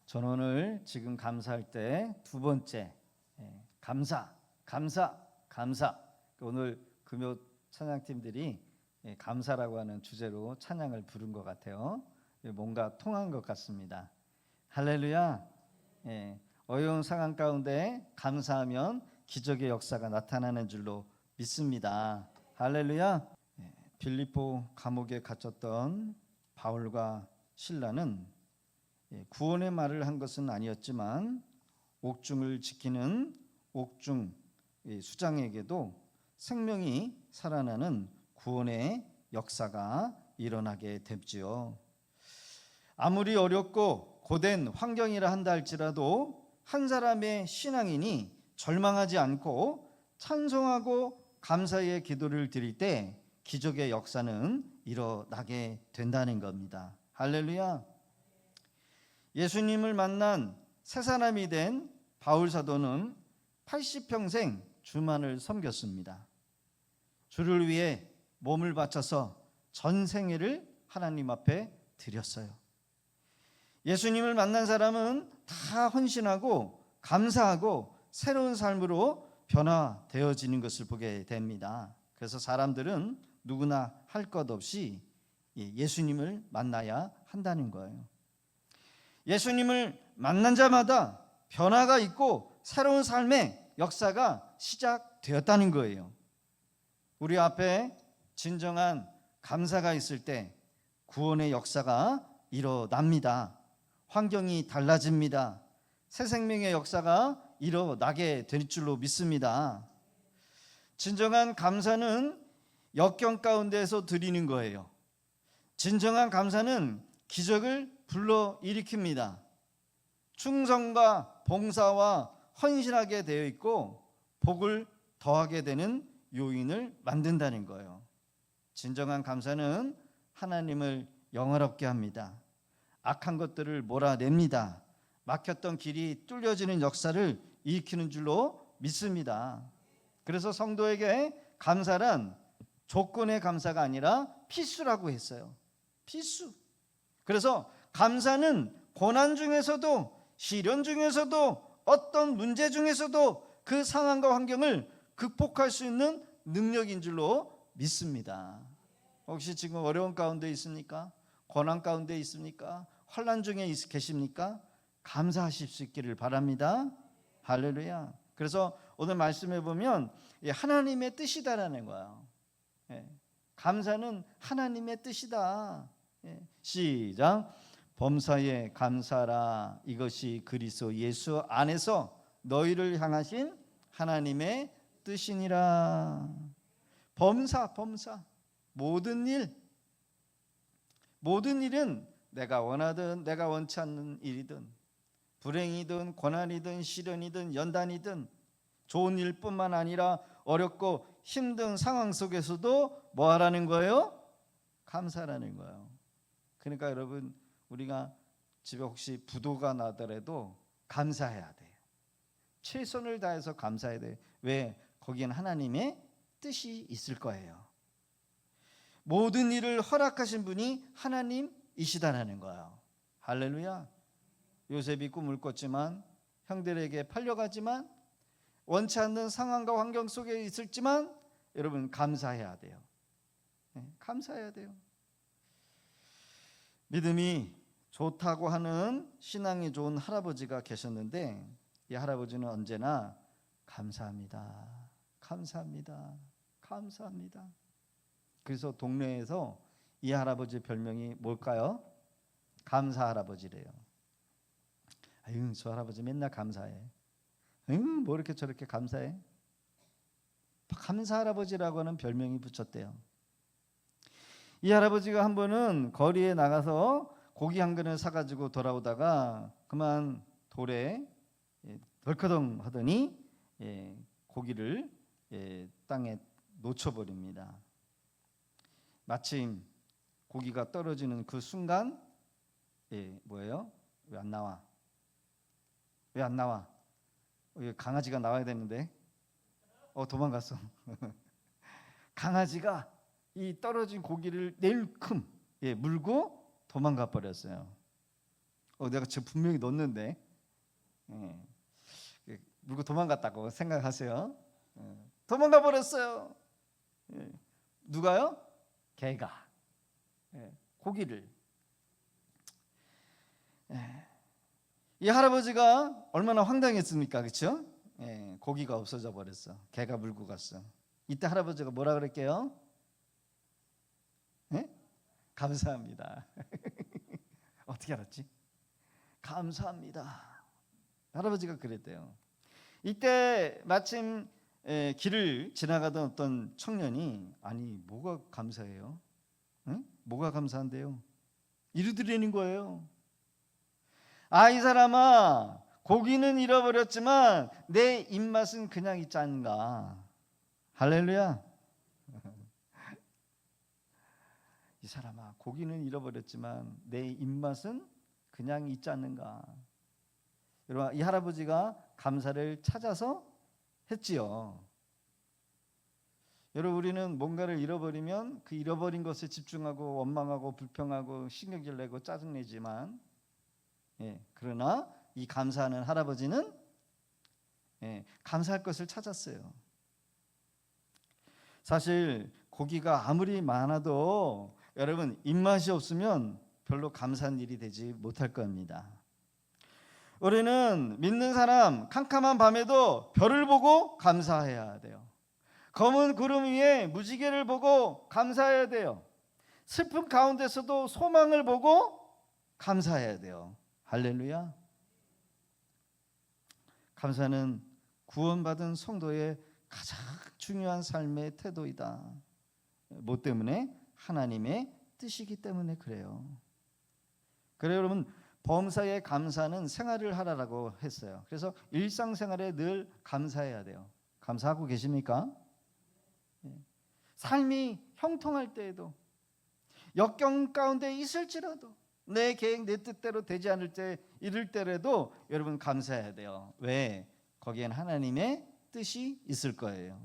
저는 오늘 지금 감사할 때 두 번째 감사. 오늘 금요 찬양팀들이 감사라고 하는 주제로 찬양을 부른 것 같아요. 뭔가 통한 것 같습니다. 할렐루야. 어려운 상황 가운데 감사하면 기적의 역사가 나타나는 줄로 믿습니다. 할렐루야. 빌립보 감옥에 갇혔던 바울과 실라는 구원의 말을 한 것은 아니었지만 옥중을 지키는 옥중 수장에게도 생명이 살아나는 구원의 역사가 일어나게 됐지요. 아무리 어렵고 고된 환경이라 한다 할지라도 한 사람의 신앙인이 절망하지 않고 찬송하고 감사의 기도를 드릴 때 기적의 역사는 일어나게 된다는 겁니다. 할렐루야. 예수님을 만난 새 사람이 된 바울 사도는 80평생 주만을 섬겼습니다. 주를 위해 몸을 바쳐서 전생애를 하나님 앞에 드렸어요. 예수님을 만난 사람은 다 헌신하고 감사하고 새로운 삶으로 변화되어지는 것을 보게 됩니다. 그래서 사람들은 누구나 할 것 없이 예수님을 만나야 한다는 거예요. 예수님을 만난 자마다 변화가 있고 새로운 삶의 역사가 시작되었다는 거예요. 우리 앞에 진정한 감사가 있을 때 구원의 역사가 일어납니다. 환경이 달라집니다. 새 생명의 역사가 일어나게 될 줄로 믿습니다. 진정한 감사는 역경 가운데에서 드리는 거예요. 진정한 감사는 기적을 불러일으킵니다. 충성과 봉사와 헌신하게 되어 있고 복을 더하게 되는 요인을 만든다는 거예요. 진정한 감사는 하나님을 영화롭게 합니다. 악한 것들을 몰아냅니다. 막혔던 길이 뚫려지는 역사를 일으키는 줄로 믿습니다. 그래서 성도에게 감사란 조건의 감사가 아니라 필수라고 했어요. 필수. 그래서 감사는 고난 중에서도 시련 중에서도 어떤 문제 중에서도 그 상황과 환경을 극복할 수 있는 능력인 줄로 믿습니다. 혹시 지금 어려운 가운데 있습니까? 고난 가운데 있습니까? 환난 중에 계십니까? 감사하실 수 있기를 바랍니다. 할렐루야. 그래서 오늘 말씀해 보면 하나님의 뜻이다라는 거예요. 감사는 하나님의 뜻이다. 시작. 범사에 감사라. 이것이 그리스도 예수 안에서 너희를 향하신 하나님의 뜻이니라. 범사. 모든 일은 내가 원하든 내가 원치 않는 일이든 불행이든 고난이든 시련이든 연단이든 좋은 일뿐만 아니라 어렵고 힘든 상황 속에서도 뭐 하라는 거예요? 감사라는 거예요. 그러니까 여러분, 우리가 집에 혹시 부도가 나더라도 감사해야 돼요. 최선을 다해서 감사해야 돼요. 왜? 거기엔 하나님의 뜻이 있을 거예요. 모든 일을 허락하신 분이 하나님이시다라는 거예요. 할렐루야. 요셉이 꿈을 꿨지만, 형들에게 팔려가지만, 원치 않는 상황과 환경 속에 있을지만 여러분 감사해야 돼요. 감사해야 돼요. 믿음이 좋다고 하는 신앙이 좋은 할아버지가 계셨는데, 이 할아버지는 언제나 감사합니다. 그래서 동네에서 이 할아버지 별명이 뭘까요? 감사 할아버지래요. 아유, 저 할아버지 맨날 감사해. 뭐 이렇게 저렇게 감사해? 감사 할아버지라고 하는 별명이 붙였대요. 이 할아버지가 한 번은 거리에 나가서 고기 한 그릇 사가지고 돌아오다가 그만 돌에 덜커덩 하더니 고기를 땅에 놓쳐버립니다. 마침 고기가 떨어지는 그 순간 뭐예요? 왜 안 나와? 강아지가 나와야 되는데 도망갔어. 강아지가 이 떨어진 고기를 내일큼 물고 도망가 버렸어요. 내가 지금 분명히 넣었는데 물고 도망갔다고 생각하세요. 도망가 버렸어요. 누가요? 개가 고기를. 이 할아버지가 얼마나 황당했습니까? 그렇죠? 고기가 없어져 버렸어. 개가 물고 갔어. 이때 할아버지가 뭐라 그랬게요? 감사합니다. 어떻게 알았지? 감사합니다. 할아버지가 그랬대요. 이때 마침 길을 지나가던 어떤 청년이 아니 뭐가 감사해요? 뭐가 감사한데요? 이루드리는 거예요. 이 사람아, 고기는 잃어버렸지만 내 입맛은 그냥 있지 않은가. 할렐루야. 이 사람아, 고기는 잃어버렸지만 내 입맛은 그냥 있지 않는가. 여러분, 이 할아버지가 감사를 찾아서 했지요. 여러분, 우리는 뭔가를 잃어버리면 그 잃어버린 것에 집중하고 원망하고 불평하고 신경질 내고 짜증내지만 그러나 이 감사하는 할아버지는 감사할 것을 찾았어요. 사실 고기가 아무리 많아도 여러분 입맛이 없으면 별로 감사한 일이 되지 못할 겁니다. 우리는 믿는 사람 캄캄한 밤에도 별을 보고 감사해야 돼요. 검은 구름 위에 무지개를 보고 감사해야 돼요. 슬픔 가운데서도 소망을 보고 감사해야 돼요. 할렐루야. 감사는 구원받은 성도의 가장 중요한 삶의 태도이다. 뭐 때문에? 하나님의 뜻이기 때문에 그래요. 그래요, 여러분. 범사에 감사는 생활을 하라라고 했어요. 그래서 일상생활에 늘 감사해야 돼요. 감사하고 계십니까? 삶이 형통할 때에도, 역경 가운데 있을지라도, 내 계획 내 뜻대로 되지 않을 때, 이럴 때라도 여러분 감사해야 돼요. 왜? 거기엔 하나님의 뜻이 있을 거예요.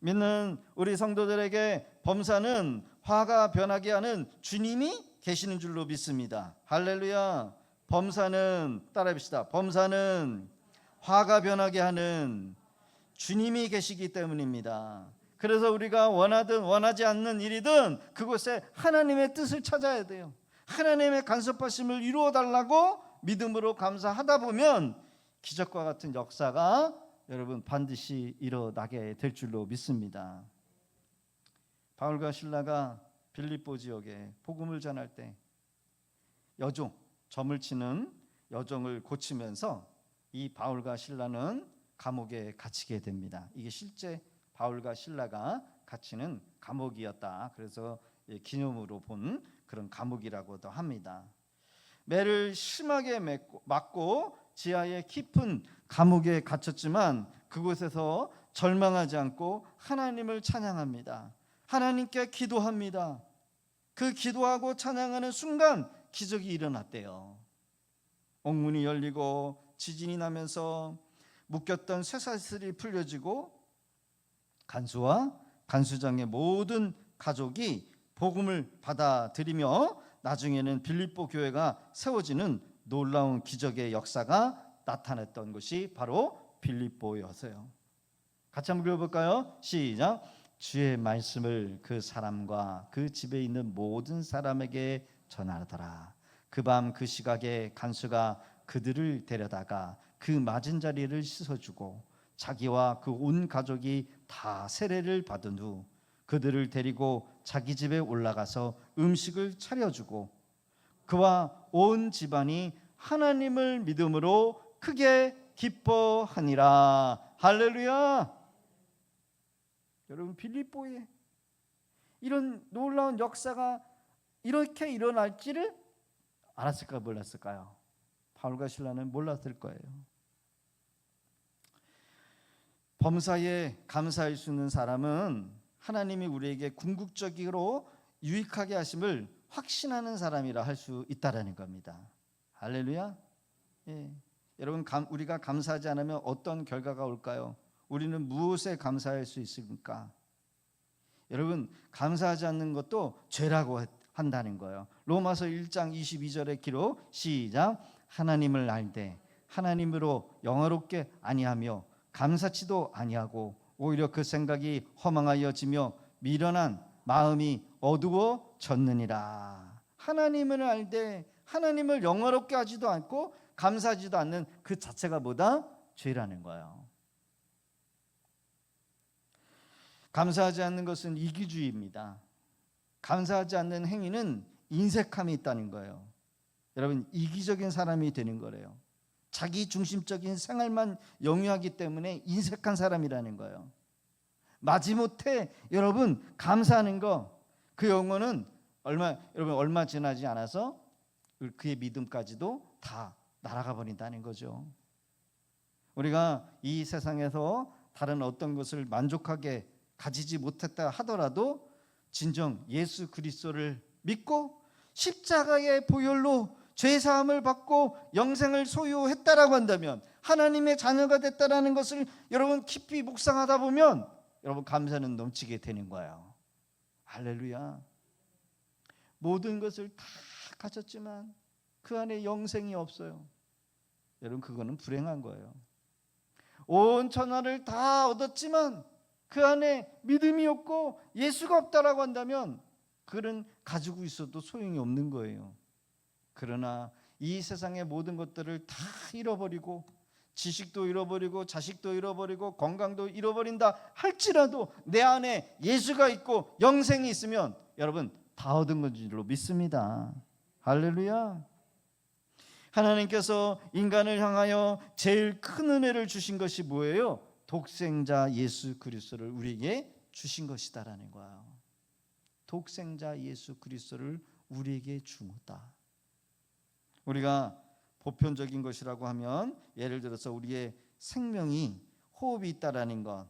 믿는 우리 성도들에게 범사는 화가 변하게 하는 주님이 계시는 줄로 믿습니다. 할렐루야. 범사는, 따라합시다. 범사는 화가 변하게 하는 주님이 계시기 때문입니다. 그래서 우리가 원하든 원하지 않는 일이든 그곳에 하나님의 뜻을 찾아야 돼요. 하나님의 간섭하심을 이루어 달라고 믿음으로 감사하다 보면 기적과 같은 역사가 여러분 반드시 일어나게 될 줄로 믿습니다. 바울과 실라가 빌립보 지역에 복음을 전할 때 여종, 점을 치는 여종을 고치면서 이 바울과 실라는 감옥에 갇히게 됩니다. 이게 실제 바울과 실라가 갇히는 감옥이었다. 그래서 기념으로 본 그런 감옥이라고도 합니다. 매를 심하게 맞고 지하의 깊은 감옥에 갇혔지만 그곳에서 절망하지 않고 하나님을 찬양합니다. 하나님께 기도합니다. 그 기도하고 찬양하는 순간 기적이 일어났대요. 옥문이 열리고 지진이 나면서 묶였던 쇠사슬이 풀려지고 간수와 간수장의 모든 가족이 복음을 받아들이며 나중에는 빌립보 교회가 세워지는 놀라운 기적의 역사가 나타났던 것이 바로 빌립보였어요. 같이 한번 읽어볼까요? 시작. 주의 말씀을 그 사람과 그 집에 있는 모든 사람에게 전하더라. 그 밤 그 시각에 간수가 그들을 데려다가 그 맞은 자리를 씻어주고 자기와 그 온 가족이 다 세례를 받은 후 그들을 데리고 자기 집에 올라가서 음식을 차려주고 그와 온 집안이 하나님을 믿음으로 크게 기뻐하니라. 할렐루야. 여러분, 빌립보에 이런 놀라운 역사가 이렇게 일어날지를 알았을까 몰랐을까요? 바울과 실라는 몰랐을 거예요. 범사에 감사할 수 있는 사람은 하나님이 우리에게 궁극적으로 유익하게 하심을 확신하는 사람이라 할 수 있다라는 겁니다. 할렐루야. 여러분, 우리가 감사하지 않으면 어떤 결과가 올까요? 우리는 무엇에 감사할 수 있습니까? 여러분, 감사하지 않는 것도 죄라고 한다는 거예요. 로마서 1장 22절의 기록 시작. 하나님을 알되 하나님으로 영화롭게 아니하며 감사치도 아니하고 오히려 그 생각이 허망하여지며 미련한 마음이 어두워졌느니라. 하나님을 알되 하나님을 영화롭게 하지도 않고 감사하지도 않는 그 자체가 뭐다? 죄라는 거예요. 감사하지 않는 것은 이기주의입니다. 감사하지 않는 행위는 인색함이 있다는 거예요. 여러분, 이기적인 사람이 되는 거래요. 자기 중심적인 생활만 영위하기 때문에 인색한 사람이라는 거예요. 마지못해 여러분 감사하는 거, 그 영혼은 얼마 지나지 않아서 그의 믿음까지도 다 날아가 버린다는 거죠. 우리가 이 세상에서 다른 어떤 것을 만족하게 가지지 못했다 하더라도 진정 예수 그리스도를 믿고 십자가의 보혈로 죄 사함을 받고 영생을 소유했다라고 한다면, 하나님의 자녀가 됐다라는 것을 여러분 깊이 묵상하다 보면 여러분 감사는 넘치게 되는 거예요. 할렐루야. 모든 것을 다 가졌지만 그 안에 영생이 없어요. 여러분 그거는 불행한 거예요. 온 천하를 다 얻었지만 그 안에 믿음이 없고 예수가 없다라고 한다면 그는 가지고 있어도 소용이 없는 거예요. 그러나 이 세상의 모든 것들을 다 잃어버리고 지식도 잃어버리고 자식도 잃어버리고 건강도 잃어버린다 할지라도 내 안에 예수가 있고 영생이 있으면 여러분 다 얻은 건 줄로 믿습니다. 할렐루야. 하나님께서 인간을 향하여 제일 큰 은혜를 주신 것이 뭐예요? 독생자 예수 그리스도를 우리에게 주신 것이다라는 거예요. 독생자 예수 그리스도를 우리에게 주었다. 우리가 보편적인 것이라고 하면 예를 들어서 우리의 생명이 호흡이 있다라는 것,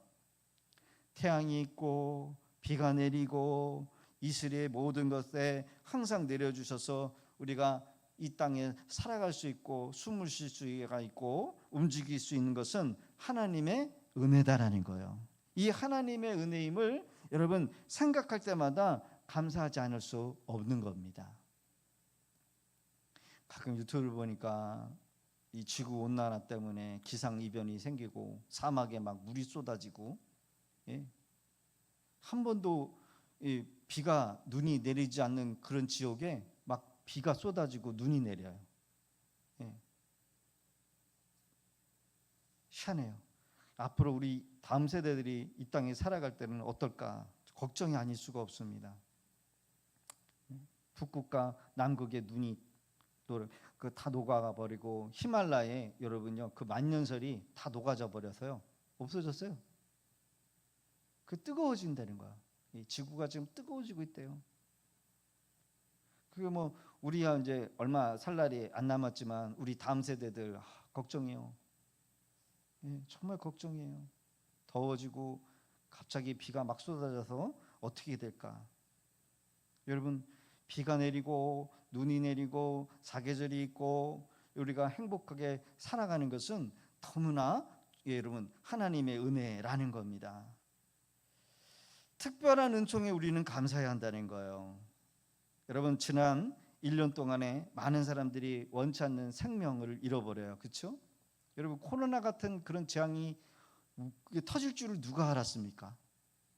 태양이 있고 비가 내리고 이슬의 모든 것에 항상 내려주셔서 우리가 이 땅에 살아갈 수 있고 숨을 쉴 수가 있고 움직일 수 있는 것은 하나님의 은혜다라는 거예요. 이 하나님의 은혜임을 여러분 생각할 때마다 감사하지 않을 수 없는 겁니다. 가끔 유튜브를 보니까 이 지구 온난화 때문에 기상이변이 생기고 사막에 막 물이 쏟아지고, 한 번도 비가 눈이 내리지 않는 그런 지역에 막 비가 쏟아지고 눈이 내려요. 희한해요. 앞으로 우리 다음 세대들이 이 땅에 살아갈 때는 어떨까 걱정이 아닐 수가 없습니다. 북극과 남극의 눈이 다 녹아가 버리고 히말라야에 여러분요 그 만년설이 다 녹아져 버려서요 없어졌어요. 그 뜨거워진다는 거야. 이 지구가 지금 뜨거워지고 있대요. 그게 뭐 우리야 이제 얼마 살 날이 안 남았지만 우리 다음 세대들 걱정이에요. 정말 걱정이에요. 더워지고 갑자기 비가 막 쏟아져서 어떻게 될까? 여러분 비가 내리고 눈이 내리고 사계절이 있고 우리가 행복하게 살아가는 것은 너무나 여러분 하나님의 은혜라는 겁니다. 특별한 은총에 우리는 감사해야 한다는 거예요. 여러분 지난 1년 동안에 많은 사람들이 원치 않는 생명을 잃어버려요. 그렇죠? 여러분 코로나 같은 그런 재앙이 터질 줄을 누가 알았습니까?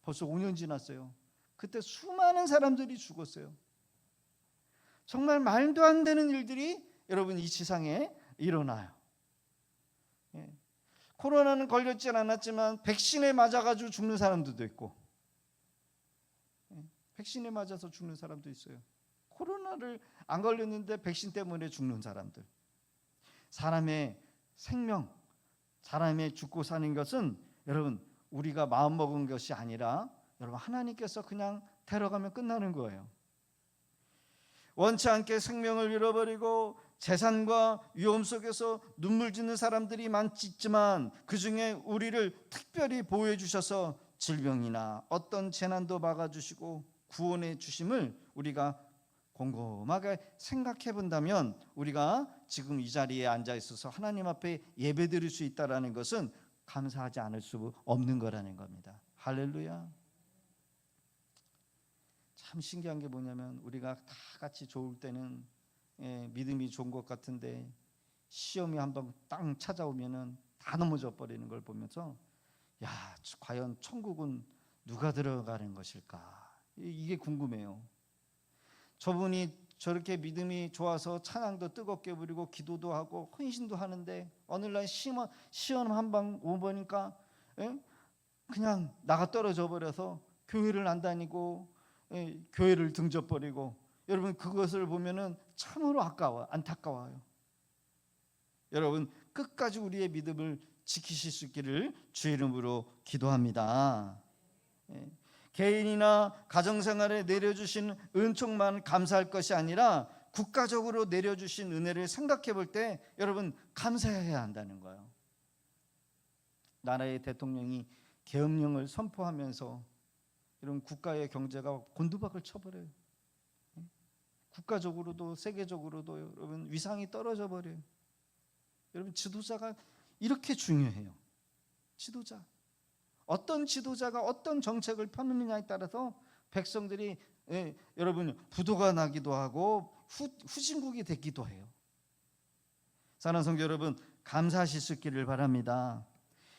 벌써 5년 지났어요. 그때 수많은 사람들이 죽었어요. 정말 말도 안 되는 일들이 여러분 이 세상에 일어나요. 코로나는 걸렸진 않았지만 백신에 맞아가지고 죽는 사람들도 있고, 백신에 맞아서 죽는 사람도 있어요. 코로나를 안 걸렸는데 백신 때문에 죽는 사람들. 사람의 생명, 사람의 죽고 사는 것은 여러분 우리가 마음먹은 것이 아니라 여러분 하나님께서 그냥 데려가면 끝나는 거예요. 원치 않게 생명을 잃어버리고 재산과 위험 속에서 눈물 짓는 사람들이 많지만 그중에 우리를 특별히 보호해 주셔서 질병이나 어떤 재난도 막아주시고 구원해 주심을 우리가 곰곰하게 생각해 본다면 우리가 지금 이 자리에 앉아 있어서 하나님 앞에 예배드릴 수 있다는 것은 감사하지 않을 수 없는 거라는 겁니다. 할렐루야. 참 신기한 게 뭐냐면 우리가 다 같이 좋을 때는 믿음이 좋은 것 같은데 시험이 한번 땅 찾아오면은 다 넘어져 버리는 걸 보면서 야, 과연 천국은 누가 들어가는 것일까? 이게 궁금해요. 저분이 저렇게 믿음이 좋아서 찬양도 뜨겁게 부리고 기도도 하고 헌신도 하는데 어느 날 시험 한 방 오보니까 그냥 나가 떨어져 버려서 교회를 안 다니고 교회를 등져버리고, 여러분 그것을 보면은 참으로 안타까워요. 여러분 끝까지 우리의 믿음을 지키실 수 있기를 주의 이름으로 기도합니다. 개인이나 가정생활에 내려주신 은총만 감사할 것이 아니라 국가적으로 내려주신 은혜를 생각해 볼 때 여러분 감사해야 한다는 거예요. 나라의 대통령이 계엄령을 선포하면서 여러분 국가의 경제가 곤두박을 쳐버려요. 국가적으로도 세계적으로도 여러분 위상이 떨어져 버려요. 여러분 지도자가 이렇게 중요해요. 지도자, 어떤 지도자가 어떤 정책을 펴느냐에 따라서 백성들이 여러분 부도가 나기도 하고 후진국이 되기도 해요. 사랑하는 성도 여러분, 감사하실 수 있기를 바랍니다.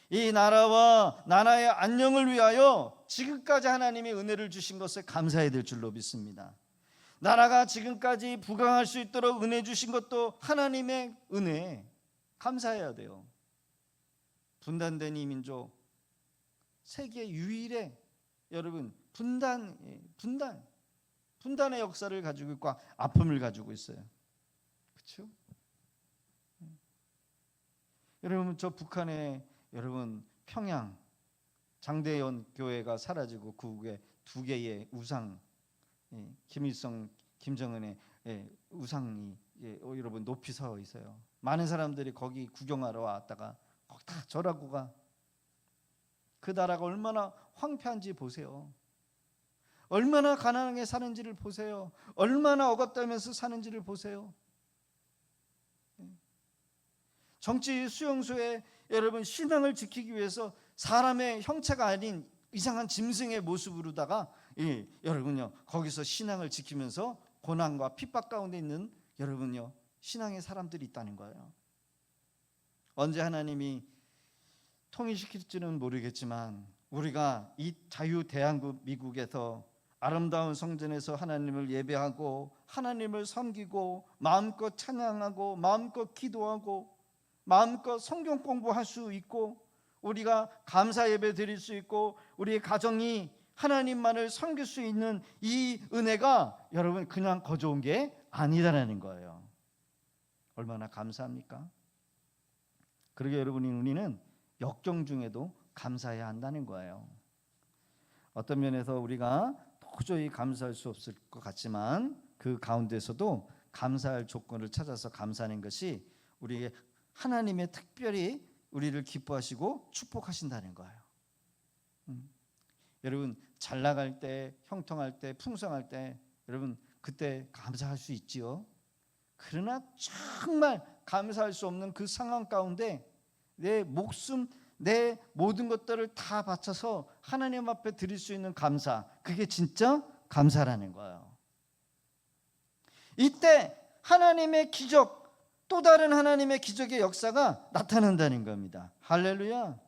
이 나라와 나라의 안녕을 위하여 지금까지 하나님이 은혜를 주신 것을 감사해야 될 줄로 믿습니다. 나라가 지금까지 부강할 수 있도록 은혜 주신 것도 하나님의 은혜, 감사해야 돼요. 분단된 이 민족, 세계 유일의 여러분 분단의 역사를 가지고 있고 아픔을 가지고 있어요. 그렇죠? 여러분 저 북한의 여러분 평양 장대현 교회가 사라지고 그 후에 두 개의 우상, 김일성, 김정은의 우상이 여러분 높이 서 있어요. 많은 사람들이 거기 구경하러 왔다가 거기 다 절하고 가. 그 나라가 얼마나 황폐한지 보세요. 얼마나 가난하게 사는지를 보세요. 얼마나 억압되면서 사는지를 보세요. 정치 수용소에 여러분 신앙을 지키기 위해서 사람의 형체가 아닌 이상한 짐승의 모습으로다가 여러분요 거기서 신앙을 지키면서 고난과 핍박 가운데 있는 여러분요 신앙의 사람들이 있다는 거예요. 언제 하나님이 통일시킬지는 모르겠지만 우리가 이 자유대한국 미국에서 아름다운 성전에서 하나님을 예배하고 하나님을 섬기고 마음껏 찬양하고 마음껏 기도하고 마음껏 성경 공부할 수 있고 우리가 감사 예배 드릴 수 있고 우리의 가정이 하나님만을 섬길 수 있는 이 은혜가 여러분 그냥 거저온 게 아니다라는 거예요. 얼마나 감사합니까? 그러게 여러분이 우리는 역경 중에도 감사해야 한다는 거예요. 어떤 면에서 우리가 도저히 감사할 수 없을 것 같지만 그 가운데서도 감사할 조건을 찾아서 감사하는 것이 우리의 하나님의 특별히 우리를 기뻐하시고 축복하신다는 거예요. 여러분 잘 나갈 때, 형통할 때, 풍성할 때 여러분 그때 감사할 수 있지요. 그러나 정말 감사할 수 없는 그 상황 가운데 내 목숨, 내 모든 것들을 다 바쳐서 하나님 앞에 드릴 수 있는 감사, 그게 진짜 감사라는 거예요. 이때 하나님의 기적, 또 다른 하나님의 기적의 역사가 나타난다는 겁니다. 할렐루야.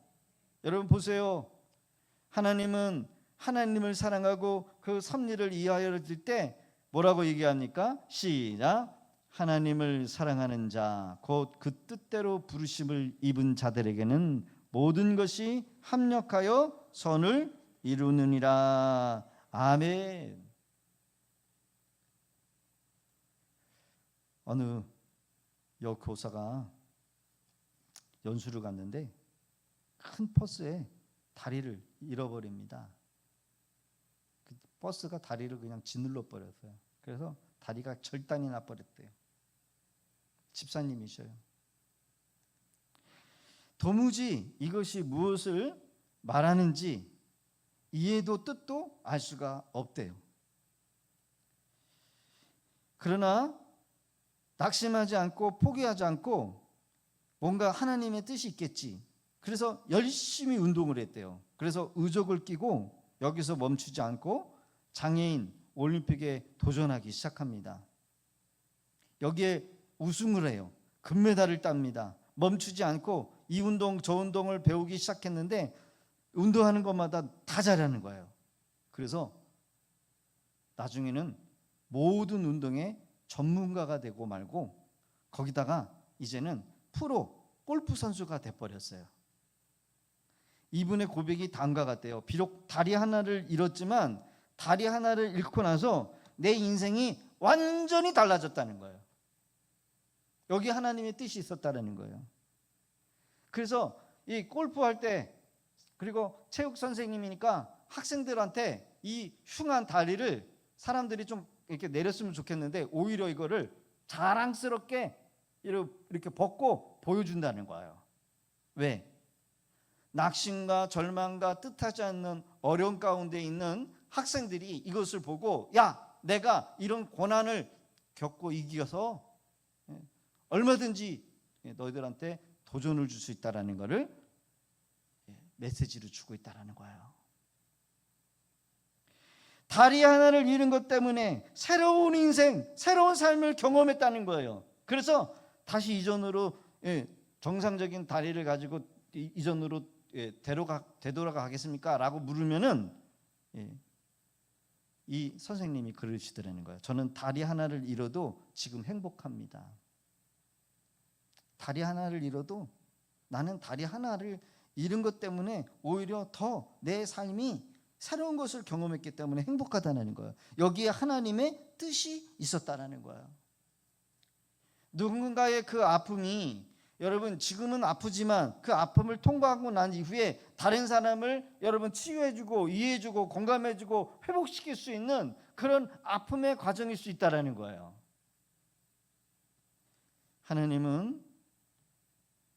여러분 보세요. 하나님은 하나님을 사랑하고 그 섭리를 이하여 줄 때 뭐라고 얘기합니까? 시작. 하나님을 사랑하는 자, 곧 그 뜻대로 부르심을 입은 자들에게는 모든 것이 합력하여 선을 이루느니라. 아멘. 어느 여교사가 연수를 갔는데 큰 버스에 다리를 잃어버립니다. 그 버스가 다리를 그냥 짓눌러 버렸어요. 그래서 다리가 절단이 나버렸대요. 집사님이셔요. 도무지 이것이 무엇을 말하는지 이해도 뜻도 알 수가 없대요. 그러나 낙심하지 않고 포기하지 않고 뭔가 하나님의 뜻이 있겠지. 그래서 열심히 운동을 했대요. 그래서 의족을 끼고 여기서 멈추지 않고 장애인 올림픽에 도전하기 시작합니다. 여기에 우승을 해요. 금메달을 땁니다. 멈추지 않고 이 운동 저 운동을 배우기 시작했는데 운동하는 것마다 다 잘하는 거예요. 그래서 나중에는 모든 운동의 전문가가 되고 말고 거기다가 이제는 프로 골프 선수가 돼버렸어요. 이분의 고백이 다음과 같대요. 비록 다리 하나를 잃었지만 다리 하나를 잃고 나서 내 인생이 완전히 달라졌다는 거예요. 여기 하나님의 뜻이 있었다는 거예요. 그래서 이 골프할 때, 그리고 체육 선생님이니까 학생들한테 이 흉한 다리를 사람들이 좀 이렇게 내렸으면 좋겠는데 오히려 이거를 자랑스럽게 이렇게 벗고 보여준다는 거예요. 왜? 낙심과 절망과 뜻하지 않는 어려운 가운데 있는 학생들이 이것을 보고, 야, 내가 이런 고난을 겪고 이겨서 얼마든지 너희들한테 도전을 줄 수 있다라는 것을 메시지를 주고 있다라는 거예요. 다리 하나를 잃은 것 때문에 새로운 인생, 새로운 삶을 경험했다는 거예요. 그래서 다시 이전으로 정상적인 다리를 가지고 이전으로 되돌아가겠습니까? 라고 물으면은 이 선생님이 그러시더라는 거예요. 저는 다리 하나를 잃어도 지금 행복합니다. 다리 하나를 잃어도 나는 다리 하나를 잃은 것 때문에 오히려 더 내 삶이 새로운 것을 경험했기 때문에 행복하다는 거예요. 여기에 하나님의 뜻이 있었다는 거예요. 누군가의 그 아픔이, 여러분 지금은 아프지만 그 아픔을 통과하고 난 이후에 다른 사람을 여러분 치유해주고 이해해주고 공감해주고 회복시킬 수 있는 그런 아픔의 과정일 수 있다는 거예요.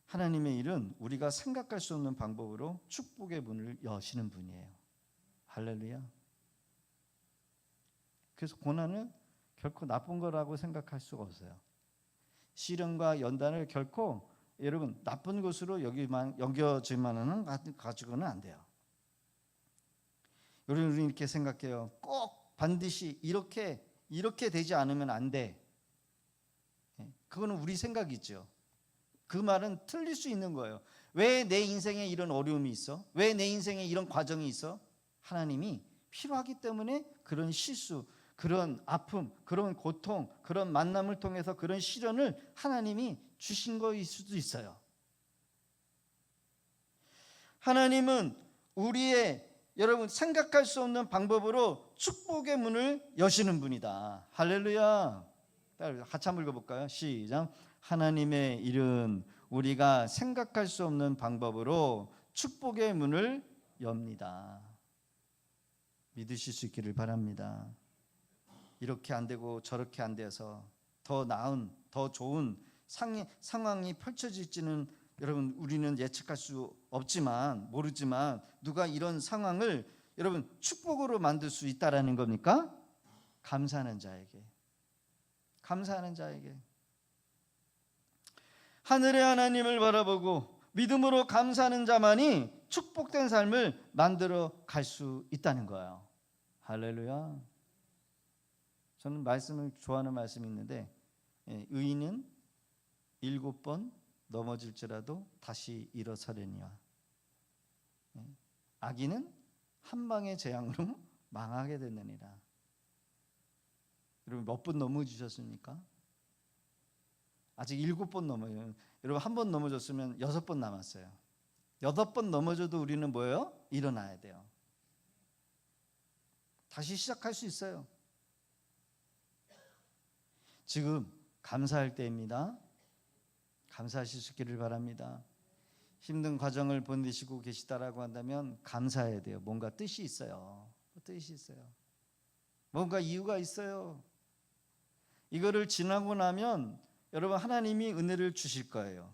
하나님의 일은 우리가 생각할 수 없는 방법으로 축복의 문을 여시는 분이에요. 할렐루야. 그래서 고난은 결코 나쁜 거라고 생각할 수가 없어요. 시련과 연단을 결코 여러분 나쁜 것으로 여겨지만은 가지고는 안 돼요. 우리는 이렇게 생각해요. 꼭 반드시 이렇게 되지 않으면 안 돼. 그거는 우리 생각이죠. 그 말은 틀릴 수 있는 거예요. 왜 내 인생에 이런 어려움이 있어? 왜 내 인생에 이런 과정이 있어? 하나님이 필요하기 때문에 그런 실수, 그런 아픔, 그런 고통, 그런 만남을 통해서 그런 시련을 하나님이 주신 거일 수도 있어요. 하나님은 우리의 여러분 생각할 수 없는 방법으로 축복의 문을 여시는 분이다. 할렐루야. 같이 한번 읽어볼까요? 시작. 하나님의 일은 우리가 생각할 수 없는 방법으로 축복의 문을 엽니다. 믿으실 수 있기를 바랍니다. 이렇게 안 되고 저렇게 안 돼서 더 나은, 더 좋은 상황이 펼쳐질지는 여러분 우리는 예측할 수 없지만, 모르지만 누가 이런 상황을 여러분 축복으로 만들 수 있다라는 겁니까? 감사하는 자에게. 하늘의 하나님을 바라보고 믿음으로 감사하는 자만이 축복된 삶을 만들어 갈 수 있다는 거예요. 할렐루야. 저는 말씀을 좋아하는 말씀이 있는데, 의인은 7번 넘어질지라도 다시 일어서려니와 악인은 한 방의 재앙으로 망하게 되느니라. 여러분 몇 번 넘어지셨습니까? 아직 7번 넘어요. 여러분 한 번 넘어졌으면 6번 남았어요. 8번 넘어져도 우리는 뭐예요? 일어나야 돼요. 다시 시작할 수 있어요. 지금 감사할 때입니다. 감사하실 수 있기를 바랍니다. 힘든 과정을 보내시고 계시다라고 한다면 감사해야 돼요. 뭔가 뜻이 있어요. 뜻이 있어요. 뭔가 이유가 있어요. 이거를 지나고 나면 여러분 하나님이 은혜를 주실 거예요.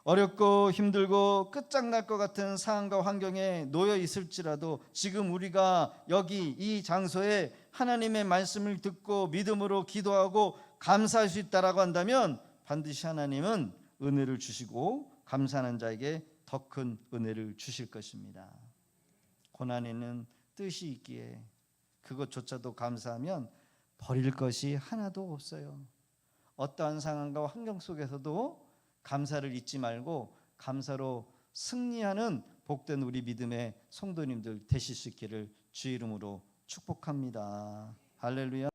어렵고 힘들고 끝장날 것 같은 상황과 환경에 놓여 있을지라도 지금 우리가 여기 이 장소에 하나님의 말씀을 듣고 믿음으로 기도하고 감사할 수 있다라고 한다면 반드시 하나님은 은혜를 주시고 감사하는 자에게 더 큰 은혜를 주실 것입니다. 고난에는 뜻이 있기에 그것조차도 감사하면 버릴 것이 하나도 없어요. 어떠한 상황과 환경 속에서도 감사를 잊지 말고 감사로 승리하는 복된 우리 믿음의 성도님들 되실 수 있기를 주의 이름으로 축복합니다. 할렐루야.